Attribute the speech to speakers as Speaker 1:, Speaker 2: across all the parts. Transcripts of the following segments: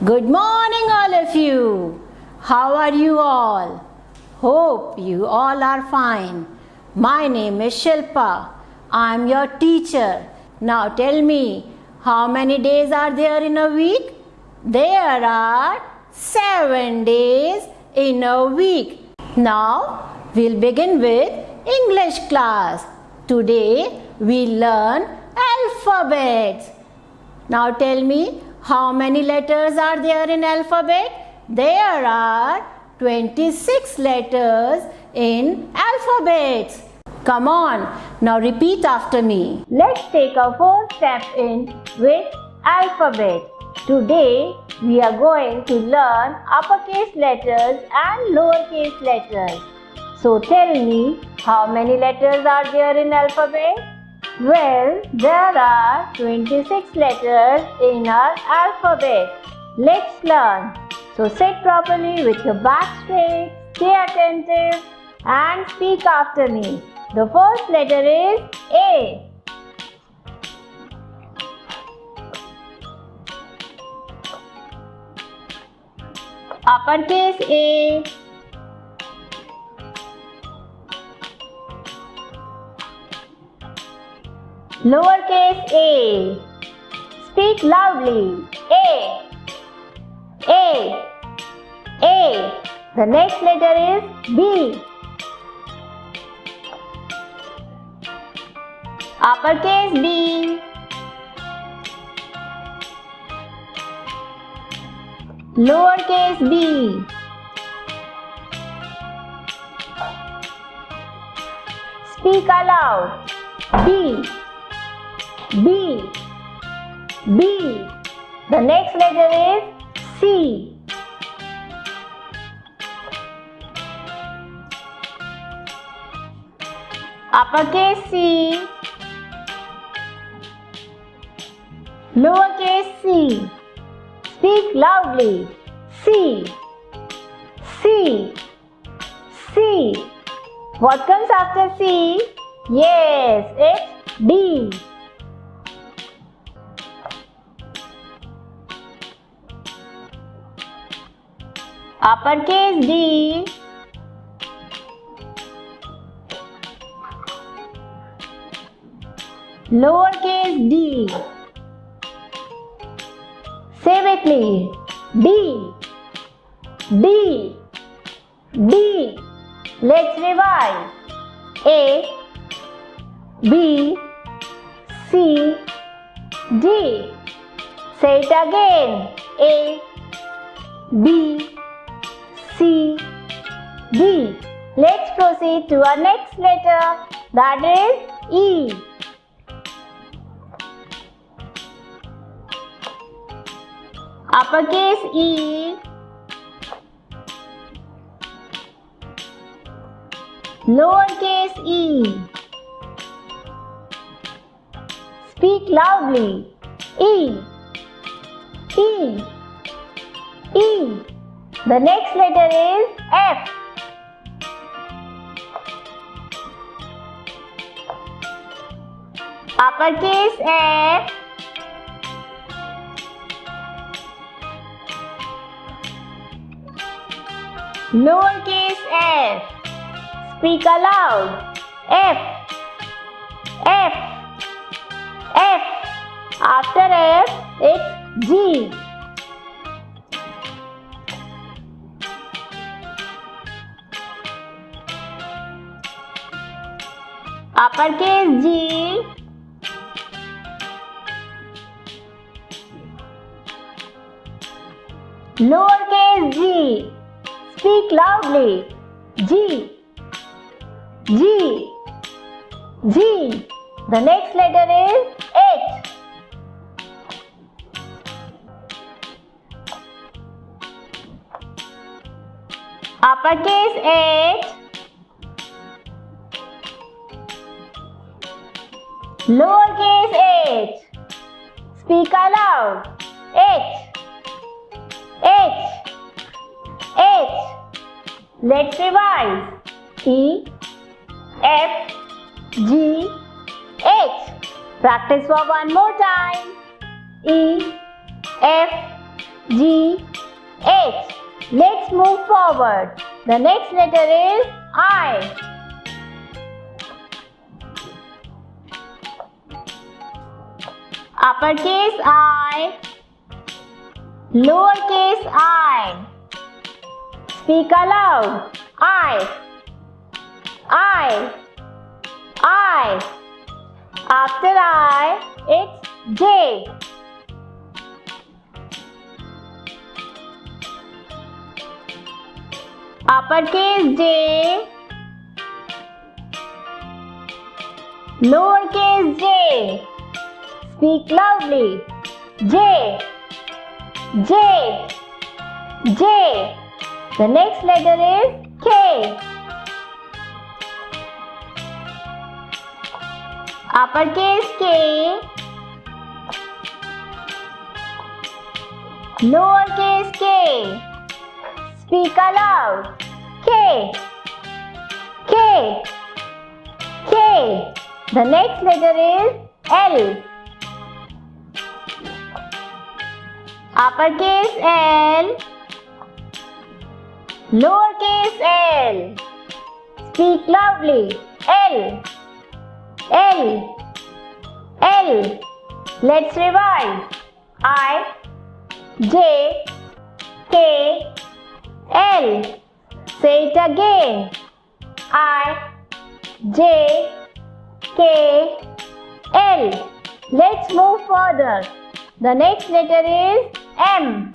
Speaker 1: Good morning, all of you. How are you all? Hope you all are fine. My name is Shilpa. I am your teacher. Now tell me, how many days are there in a week? There are 7 days in a week. Now we'll begin with English class. Today we'll learn alphabets. Now tell me, how many letters are there in alphabet? There are 26 letters in alphabets. Come on, now repeat after me. Let's take a first step in with alphabet. Today we are going to learn uppercase letters and lowercase letters. So tell me, how many letters are there in alphabet? Well, there are 26 letters in our alphabet. Let's learn. So sit properly with your back straight, stay attentive and speak after me. The first letter is A. Uppercase A. Lowercase a. Speak loudly. A. A. A. The next letter is B. Uppercase B. Lowercase b. Speak aloud. B. B. B. The next letter is C. Uppercase C. Lowercase c. Speak loudly. C. C. C. What comes after C? Yes, it's D. Uppercase D. Lowercase d. Say with me. D. D. D. Let's revise. A. B. C. D. Say it again. A. B. C. D. Let's proceed to our next letter, that is E. Uppercase E. Lowercase e. Speak loudly. E. E. E. The next letter is F. Uppercase F. Lowercase f. Speak aloud. F. F. F. After F, it's G. Uppercase G. Lowercase g. Speak loudly. G. G. G. The next letter is H. Uppercase H. Lowercase h. Speak aloud. H. H. H. Let's revise. E. F. G. H. Practice for one more time. E. F. G, H. Let's move forward. The next letter is I. Uppercase I, lowercase I. Speak aloud. I. After I, it's J. Uppercase J, lowercase j. Speak loudly. J. The next letter is K. Uppercase K, lowercase k. Speak aloud. K. The next letter is L. Uppercase L, lowercase l. Speak loudly. L. Let's revise. I, J, K, L. Say it again. I, J, K, L. Let's move further. The next letter is M.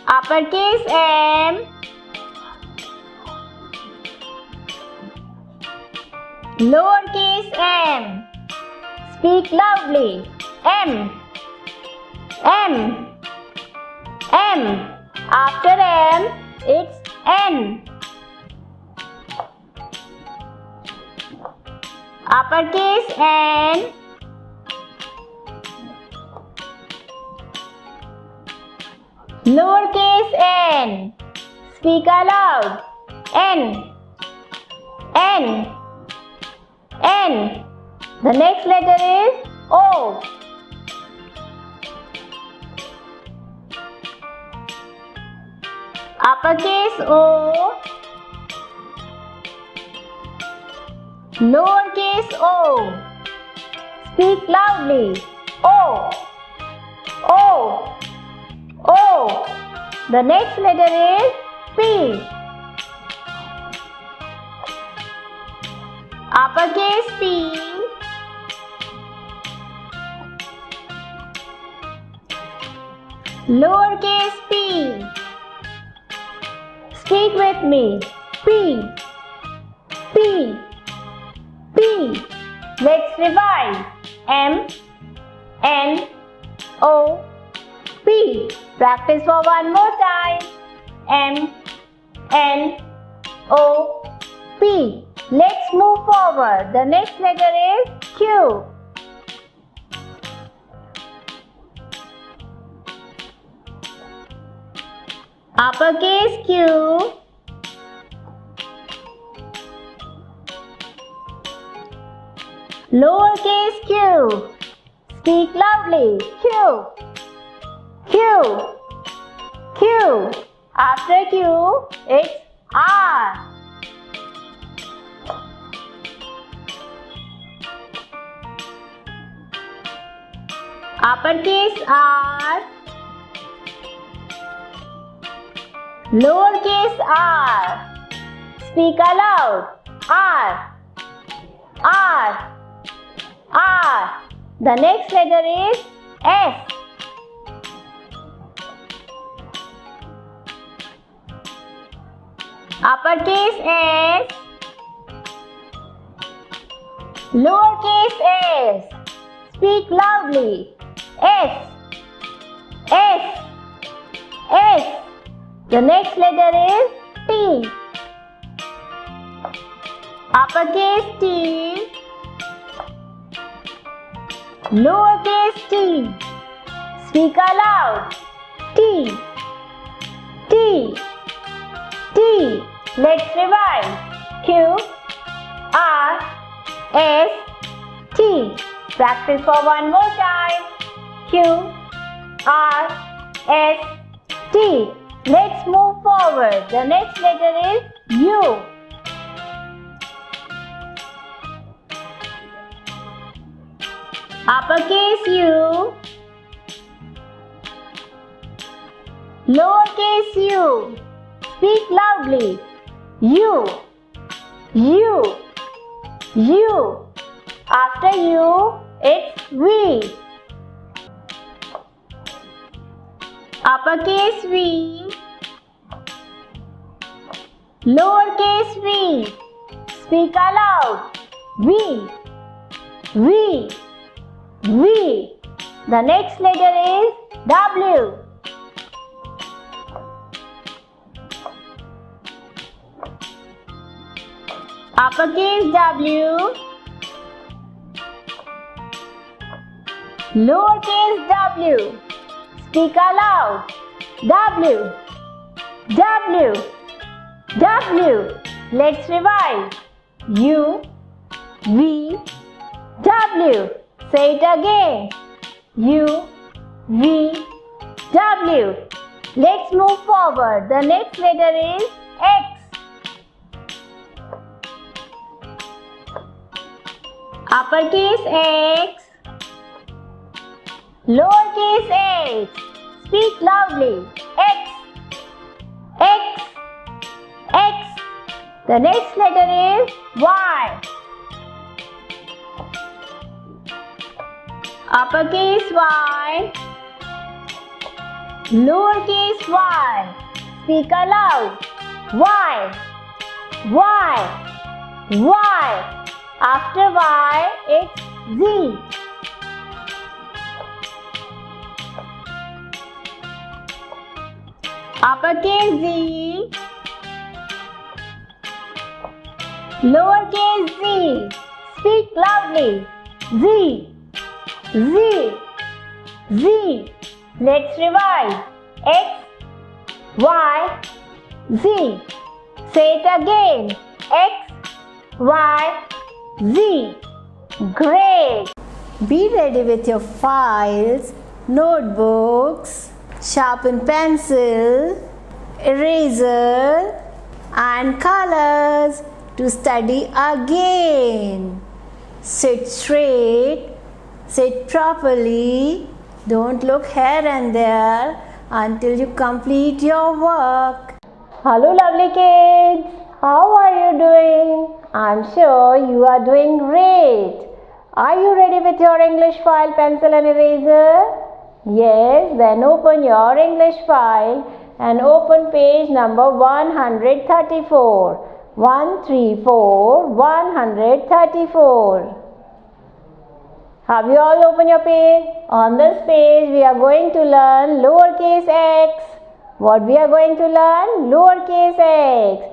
Speaker 1: Uppercase M, lowercase m. Speak loudly. M. After M, it's N. Uppercase N, lowercase n. Speak aloud. N. The next letter is O. Uppercase O, lowercase o. Speak loudly. O. The next letter is P. Uppercase P, lowercase p. Speak with me. P. Let's revise. M, N, O, P. Practice for one more time. M, N, O, P. Let's move forward. The next letter is Q. Uppercase Q, lowercase q. Speak loudly. Q. After Q, it's R. Uppercase R, lowercase r. Speak aloud. R. The next letter is S. Uppercase S, lowercase s. Speak loudly. S. The next letter is T. Uppercase T, lowercase t. Speak aloud. T. Let's revise. Q, R, S, T. Practice for one more time. Q, R, S, T. Let's move forward. The next letter is U. Uppercase U, lowercase u. Speak loudly. U, U, U. After U, it's V. Uppercase V, lowercase v. Speak aloud. V, V, V. The next letter is W. Uppercase W, lowercase w. Speak aloud. W, W, W. Let's revise. U, V, W. Say it again. U, V, W. Let's move forward. The next letter is X. Uppercase X, lowercase x. Speak loudly. X, X, X. The next letter is Y. Uppercase Y, lowercase y. Speak aloud. Y, Y, Y. After Y, it's Z. Uppercase Z, lowercase z. Speak loudly. Z, Z, Z. Let's revise. X, Y, Z. Say it again. X, Y, Z. Great! Be ready with your files, notebooks, sharpen pencil, eraser and colors to study again. Sit straight, sit properly, don't look here and there until you complete your work. Hello lovely kids, how are you doing? I'm sure you are doing great. Are you ready with your English file, pencil and eraser? Yes, then open your English file and open page number 134. 134, 134. Have you all opened your page? On this page, we are going to learn lowercase x. What we are going to learn? Lowercase x.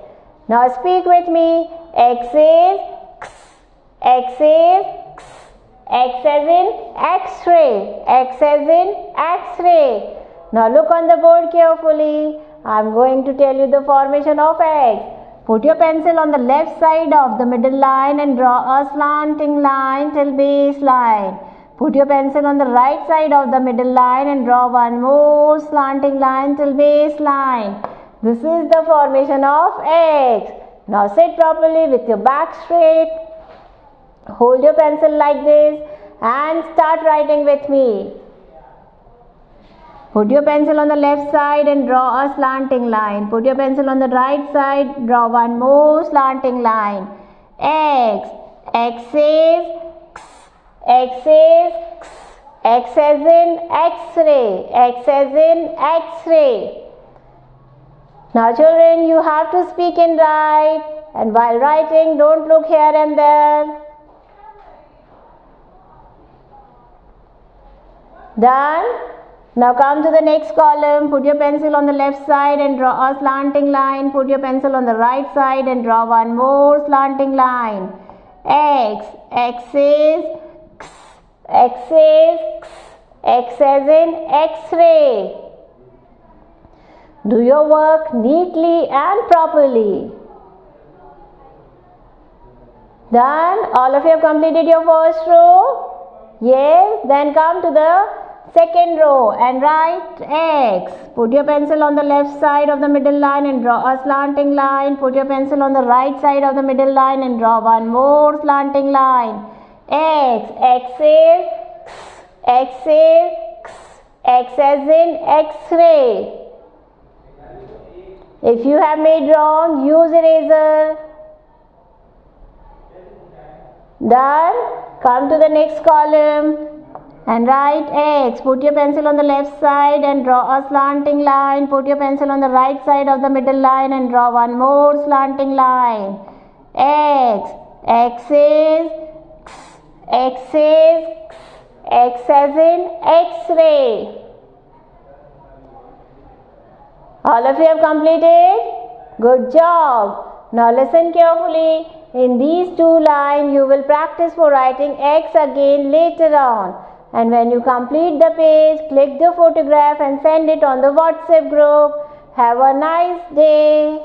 Speaker 1: Now speak with me. X is x. X is x. X as in X-ray. X as in X-ray. Now look on the board carefully. I am going to tell you the formation of X. Put your pencil on the left side of the middle line and draw a slanting line till base line. Put your pencil on the right side of the middle line and draw one more slanting line till base line. This is the formation of X. Now sit properly with your back straight. Hold your pencil like this and start writing with me. Put your pencil on the left side and draw a slanting line. Put your pencil on the right side, draw one more slanting line. X. X is X. X is X. X as in X-ray. X as in X-ray. Now children, you have to speak and write. And while writing, don't look here and there. Done? Now come to the next column. Put your pencil on the left side and draw a slanting line. Put your pencil on the right side and draw one more slanting line. X. X is X. X is X. X as in X-ray. Do your work neatly and properly. Done? All of you have completed your first row? Yes? Then come to the second row and write X. Put your pencil on the left side of the middle line and draw a slanting line. Put your pencil on the right side of the middle line and draw one more slanting line. X. X is X. X is X. X as in X-ray. If you have made wrong, use eraser. Done? Come to the next column and write X. Put your pencil on the left side and draw a slanting line. Put your pencil on the right side of the middle line and draw one more slanting line. X. X is X. X is X. X as in X-ray. All of you have completed? Good job. Now listen carefully. In these two lines, you will practice for writing X again later on. And when you complete the page, click the photograph and send it on the WhatsApp group. Have a nice day.